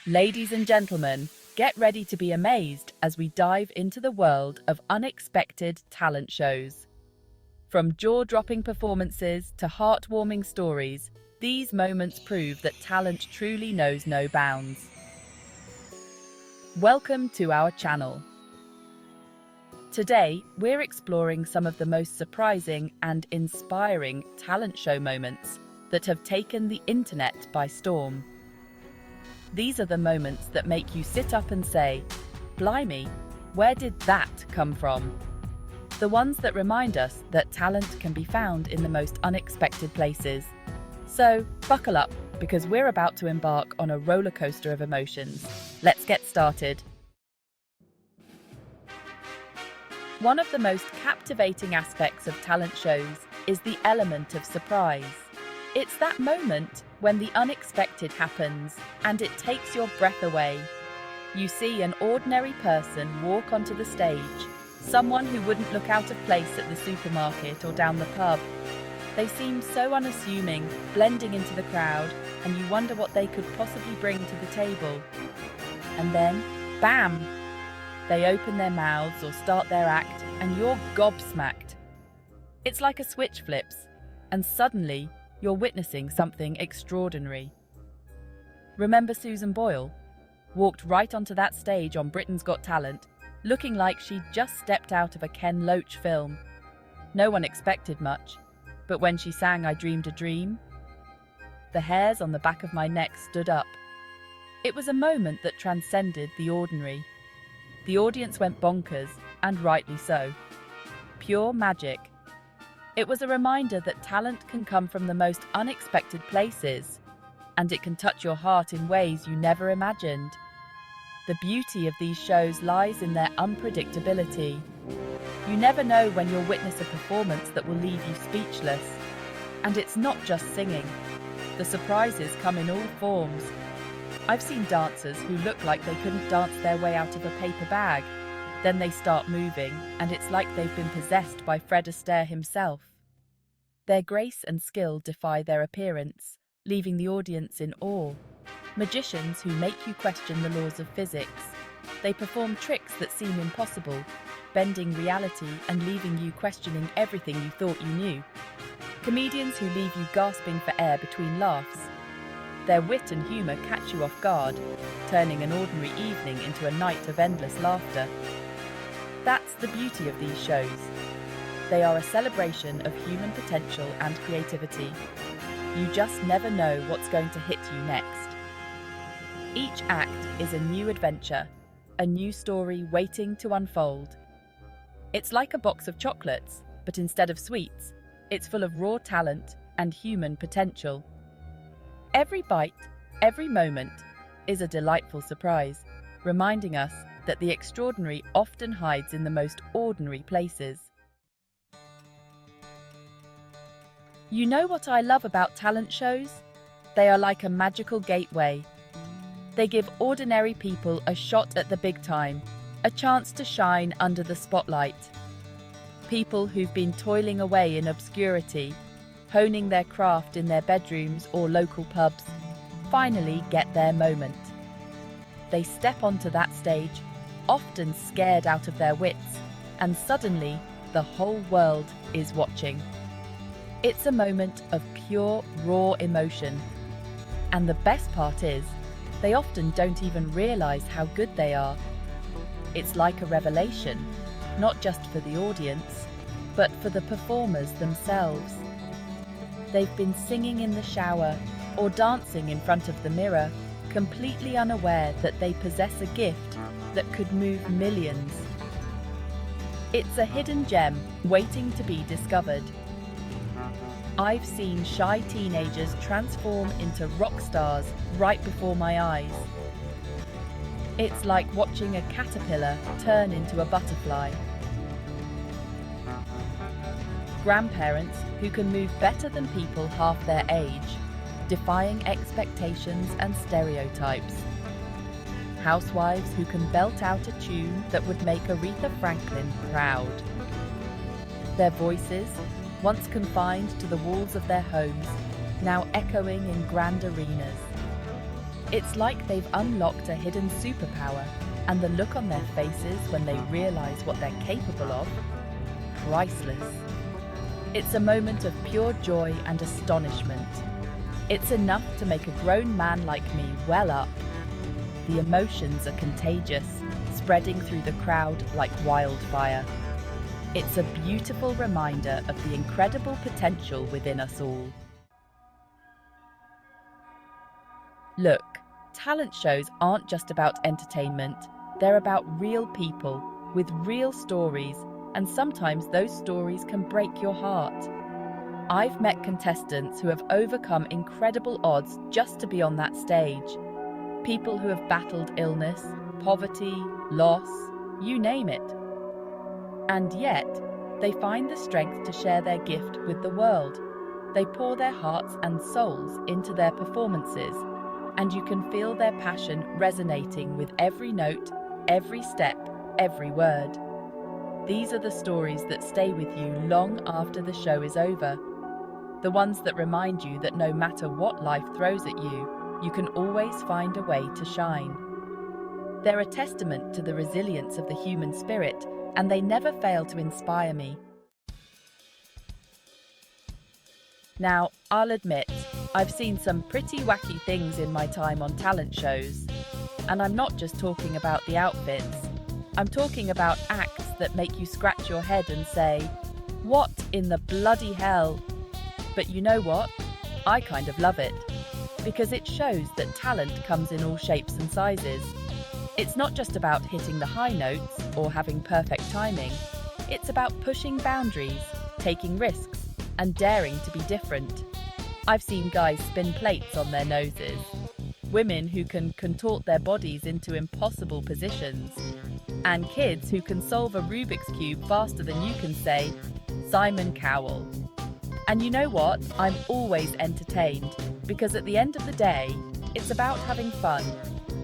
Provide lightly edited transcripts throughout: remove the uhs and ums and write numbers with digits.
Ladies and gentlemen, get ready to be amazed as we dive into the world of unexpected talent shows. From jaw-dropping performances to heartwarming stories, these moments prove that talent truly knows no bounds. Welcome to our channel. Today, we're exploring some of the most surprising and inspiring talent show moments that have taken the internet by storm. These are the moments that make you sit up and say, "Blimey, where did that come from?" The ones that remind us that talent can be found in the most unexpected places. So, buckle up, because we're about to embark on a roller coaster of emotions. Let's get started. One of the most captivating aspects of talent shows is the element of surprise. It's that moment when the unexpected happens and it takes your breath away. You see an ordinary person walk onto the stage, someone who wouldn't look out of place at the supermarket or down the pub. They seem so unassuming, blending into the crowd, and you wonder what they could possibly bring to the table. And then, bam! They open their mouths or start their act, and you're gobsmacked. It's like a switch flips, and suddenly, you're witnessing something extraordinary. Remember Susan Boyle? Walked right onto that stage on Britain's Got Talent, looking like she'd just stepped out of a Ken Loach film. No one expected much, but when she sang "I Dreamed a Dream," the hairs on the back of my neck stood up. It was a moment that transcended the ordinary. The audience went bonkers, and rightly so. Pure magic. It was a reminder that talent can come from the most unexpected places, and it can touch your heart in ways you never imagined. The beauty of these shows lies in their unpredictability. You never know when you'll witness a performance that will leave you speechless. And it's not just singing. The surprises come in all forms. I've seen dancers who look like they couldn't dance their way out of a paper bag. Then they start moving, and it's like they've been possessed by Fred Astaire himself. Their grace and skill defy their appearance, leaving the audience in awe. Magicians who make you question the laws of physics. They perform tricks that seem impossible, bending reality and leaving you questioning everything you thought you knew. Comedians who leave you gasping for air between laughs. Their wit and humour catch you off guard, turning an ordinary evening into a night of endless laughter. That's the beauty of these shows. They are a celebration of human potential and creativity. You just never know what's going to hit you next. Each act is a new adventure, a new story waiting to unfold. It's like a box of chocolates, but instead of sweets, it's full of raw talent and human potential. Every bite, every moment, is a delightful surprise, reminding us that the extraordinary often hides in the most ordinary places. You know what I love about talent shows? They are like a magical gateway. They give ordinary people a shot at the big time, a chance to shine under the spotlight. People who've been toiling away in obscurity, honing their craft in their bedrooms or local pubs, finally get their moment. They step onto that stage, often scared out of their wits, and suddenly the whole world is watching. It's a moment of pure, raw emotion. And the best part is, they often don't even realize how good they are. It's like a revelation, not just for the audience, but for the performers themselves. They've been singing in the shower or dancing in front of the mirror, completely unaware that they possess a gift that could move millions. It's a hidden gem waiting to be discovered. I've seen shy teenagers transform into rock stars right before my eyes. It's like watching a caterpillar turn into a butterfly. Grandparents who can move better than people half their age, defying expectations and stereotypes. Housewives who can belt out a tune that would make Aretha Franklin proud. Their voices, once confined to the walls of their homes, now echoing in grand arenas. It's like they've unlocked a hidden superpower, and the look on their faces when they realize what they're capable of, priceless. It's a moment of pure joy and astonishment. It's enough to make a grown man like me well up. The emotions are contagious, spreading through the crowd like wildfire. It's a beautiful reminder of the incredible potential within us all. Look, talent shows aren't just about entertainment. They're about real people with real stories, and sometimes those stories can break your heart. I've met contestants who have overcome incredible odds just to be on that stage. People who have battled illness, poverty, loss, you name it. And yet, they find the strength to share their gift with the world. They pour their hearts and souls into their performances, and you can feel their passion resonating with every note, every step, every word. These are the stories that stay with you long after the show is over. The ones that remind you that no matter what life throws at you, you can always find a way to shine. They're a testament to the resilience of the human spirit, and they never fail to inspire me. Now, I'll admit, I've seen some pretty wacky things in my time on talent shows. And I'm not just talking about the outfits. I'm talking about acts that make you scratch your head and say, "What in the bloody hell?" But you know what? I kind of love it. Because it shows that talent comes in all shapes and sizes. It's not just about hitting the high notes or having perfect timing. It's about pushing boundaries, taking risks, and daring to be different. I've seen guys spin plates on their noses, women who can contort their bodies into impossible positions, and kids who can solve a Rubik's Cube faster than you can say, "Simon Cowell." And you know what? I'm always entertained, because at the end of the day, it's about having fun.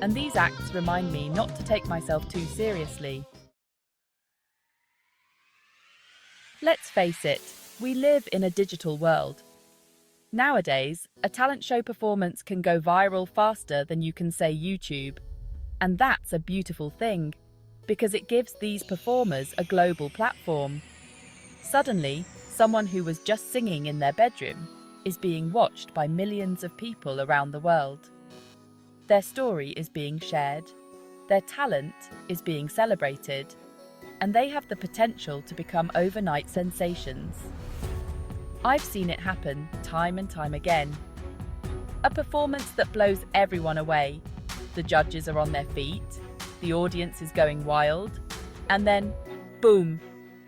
And these acts remind me not to take myself too seriously. Let's face it, we live in a digital world. Nowadays, a talent show performance can go viral faster than you can say YouTube. And that's a beautiful thing, because it gives these performers a global platform. Suddenly, someone who was just singing in their bedroom is being watched by millions of people around the world. Their story is being shared, their talent is being celebrated, and they have the potential to become overnight sensations. I've seen it happen time and time again. A performance that blows everyone away. The judges are on their feet, the audience is going wild, and then, boom,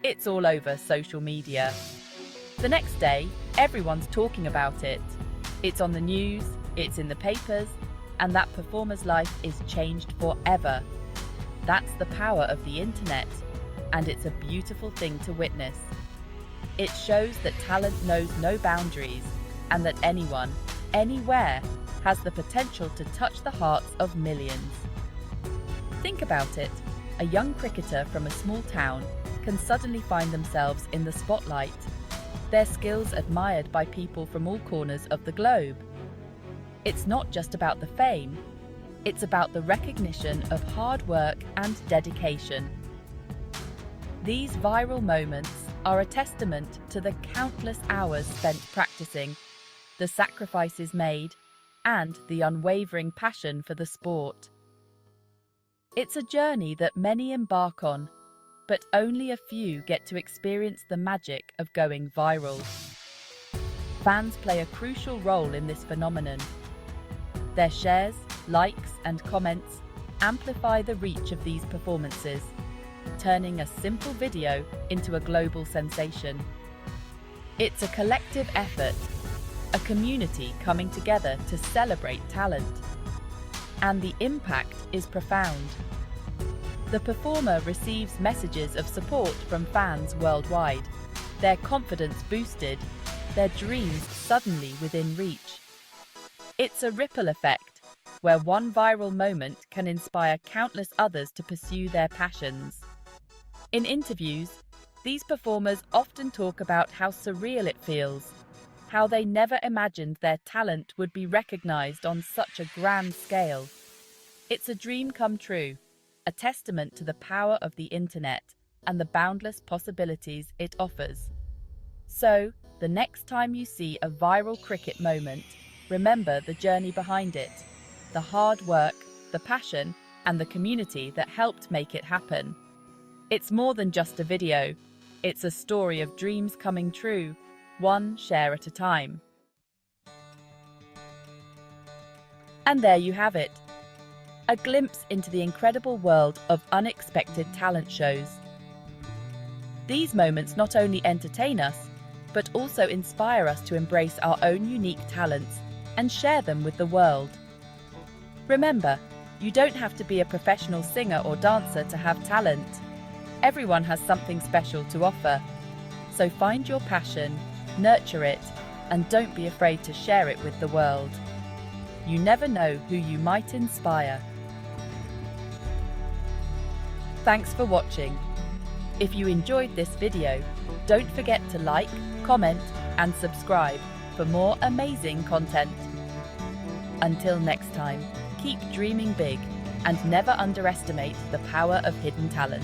it's all over social media. The next day, everyone's talking about it. It's on the news, it's in the papers, and that performer's life is changed forever. That's the power of the internet, and it's a beautiful thing to witness. It shows that talent knows no boundaries, and that anyone, anywhere, has the potential to touch the hearts of millions. Think about it. A young cricketer from a small town can suddenly find themselves in the spotlight, their skills admired by people from all corners of the globe. It's not just about the fame, it's about the recognition of hard work and dedication. These viral moments are a testament to the countless hours spent practicing, the sacrifices made, and the unwavering passion for the sport. It's a journey that many embark on, but only a few get to experience the magic of going viral. Fans play a crucial role in this phenomenon. Their shares, likes, and comments amplify the reach of these performances, turning a simple video into a global sensation. It's a collective effort, a community coming together to celebrate talent. And the impact is profound. The performer receives messages of support from fans worldwide, their confidence boosted, their dreams suddenly within reach. It's a ripple effect, where one viral moment can inspire countless others to pursue their passions. In interviews, these performers often talk about how surreal it feels, how they never imagined their talent would be recognized on such a grand scale. It's a dream come true, a testament to the power of the internet and the boundless possibilities it offers. So, the next time you see a viral cricket moment, remember the journey behind it, the hard work, the passion, and the community that helped make it happen. It's more than just a video. It's a story of dreams coming true, one share at a time. And there you have it, a glimpse into the incredible world of unexpected talent shows. These moments not only entertain us, but also inspire us to embrace our own unique talents and share them with the world. Remember, you don't have to be a professional singer or dancer to have talent. Everyone has something special to offer. So find your passion, nurture it, and don't be afraid to share it with the world. You never know who you might inspire. Thanks for watching. If you enjoyed this video, don't forget to like, comment, and subscribe for more amazing content. Until next time, keep dreaming big and never underestimate the power of hidden talent.